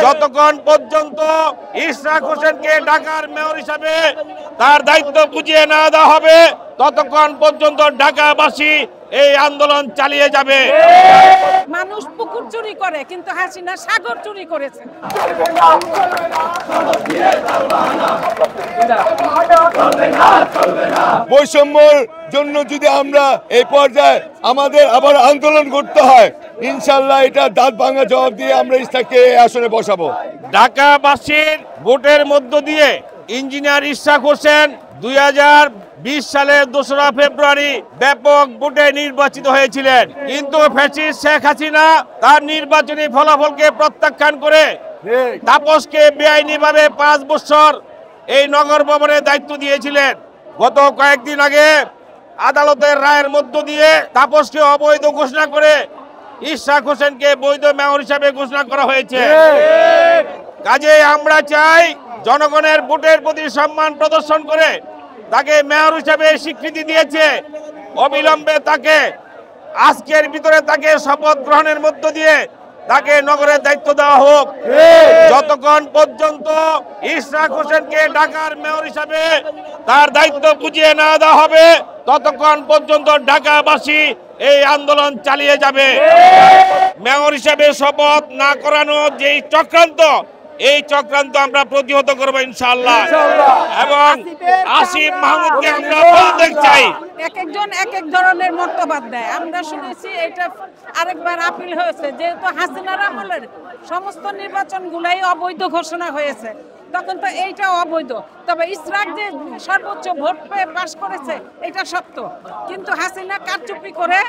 যতক্ষণ পর্যন্ত ইশরাক হোসেনকে ঢাকার মেয়র হিসাবে তার দায়িত্ব বুঝিয়ে না দেওয়া হবে ততক্ষণ পর্যন্ত ঢাকাবাসী এই আন্দোলন চালিয়ে যাবে। মানুষ পুকুর চুরি করে কিন্তু হাসিনা সাগর চুরি করেছে। বৈষম্যের জন্য যদি আমরা এই পর্যায়ে আমাদের আবার আন্দোলন করতে হয়, ইনশাল্লাহ এটা দাঁত ভাঙা জবাব দিয়ে আমরা ইশরাককে আসনে বসাবো। ঢাকাবাসীর ভোটের মধ্য দিয়ে ইঞ্জিনিয়ার ইশরাক হোসেন 2020 সালের 2রা ফেব্রুয়ারি ব্যাপক ভোটে নির্বাচিত হয়েছিলেন, কিন্তু ফ্যাসিস্ট শেখ হাসিনা তার নির্বাচনী ফলাফলকে প্রত্যাখ্যান করে তাপসকে বেআইনিভাবে 5 বছর এই নগর ভবনের দায়িত্ব দিয়েছিলেন। গত কয়েকদিন আগে আদালতের রায়ের মধ্য দিয়ে তাপসকে অবৈধ ঘোষণা করে ইশরাক হোসেনকে বৈধ মেয়র হিসাবে ঘোষণা করা হয়েছে। কাজেই আমরা চাই জনগণের ভোটের প্রতি সম্মান প্রদর্শন করে তাকে মেয়র হিসাবে স্বীকৃতি দিয়েছে, অবিলম্বে তাকে আজকের ভিতরে তাকে শপথ গ্রহণের মধ্য দিয়ে তাকে নগরের দায়িত্ব দেওয়া হোক। যতক্ষণ পর্যন্ত ইশরাক হোসেনকে ঢাকার মেয়র হিসাবে তার দায়িত্ব বুঝিয়ে না দেওয়া হবে ততক্ষণ পর্যন্ত ঢাকাবাসী এই আন্দোলন চালিয়ে যাবে। মেয়র হিসাবে শপথ না করানো যেই চক্রান্ত, এই চক্রান্ত আমরা প্রতিহত করবো ইনশাআল্লাহ। এবং আসিফ মাহমুদকে আমরা বলতে চাই, এক একজন এক এক ধরনের মতবাদ দেয়। আমরা শুনেছি এটা আরেকবার আপিল হয়েছে, যেহেতু হাসিনার আমলের সমস্ত নির্বাচনগুলাই অবৈধ ঘোষণা হয়েছে, তখন তো এইটা অবৈধ। তবে ইশরাক যে সর্বোচ্চ ভোট পেয়ে পাশ করেছে এটা সত্য, কিন্তু হাসিনা কারচুপি করে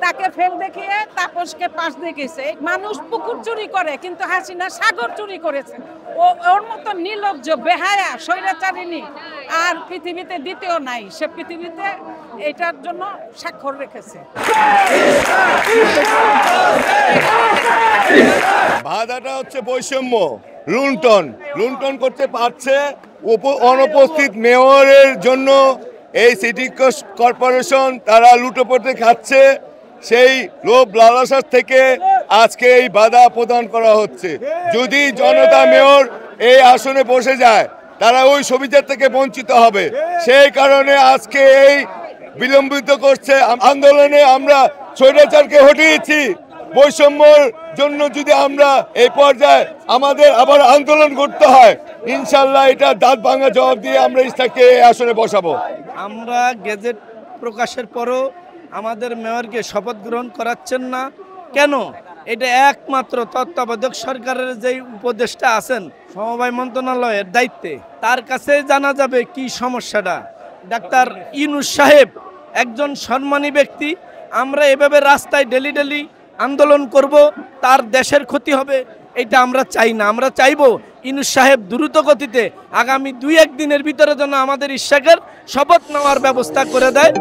তাকে ফেল দেখিয়ে তাপসকে পাশ দেখিয়েছে। মানুষ পুকুর চুরি করে কিন্তু হাসিনা সাগর চুরি করেছে। ওর মতো নির্লজ্জ বেহায়া স্বৈরাচারিণী আর পৃথিবীতে দ্বিতীয় নাই। সে পৃথিবীতে এটার জন্য স্বাক্ষর রেখেছে। বাধাটা হচ্ছে বৈষম্য, লুণ্ঠন করতে পারছে অনুপস্থিত মেয়রের জন্য। এই সিটি কর্পোরেশন তারা লুটোপুটি খাচ্ছে, সেই লোভ লালসার থেকে আজকে এই বাধা প্রদান করা হচ্ছে। যদি জনতা মেয়র এই আসনে বসে যায় তারা ওই সুবিধা থেকে বঞ্চিত হবে, সেই কারণে আজকে এই বিলম্বিত করছে আন্দোলনে। আমরা স্বৈরাচারকে হটিয়েছি, বৈষম্যর জন্য যদি আমরা এই পর্যায়ে আমাদের আবার আন্দোলন করতে হয়, ইনশাল্লাহ এটা দাঁত ভাঙা জবাব দিয়ে আমরা ইশরাককে আসনে বসাবো। আমরা গেজেট প্রকাশের পরও আমাদের মেয়রকে শপথ গ্রহণ করাচ্ছেন না কেন? এটা একমাত্র তত্ত্বাবধায়ক সরকারের যেই উপদেষ্টা আছেন সমবায় মন্ত্রণালয়ের দায়িত্বে, তার কাছে জানা যাবে কি সমস্যাটা। ডাক্তার ইউনূস সাহেব একজন সম্মানী ব্যক্তি। আমরা এভাবে রাস্তায় ডেলি আন্দোলন করব, তার দেশের ক্ষতি হবে, এটা আমরা চাই না। আমরা চাইব ইউনূস সাহেব দ্রুত গতিতে আগামী 2-1 দিনের ভিতরে যেন আমাদের ইশরাকের শপথ নেওয়ার ব্যবস্থা করে দেয়।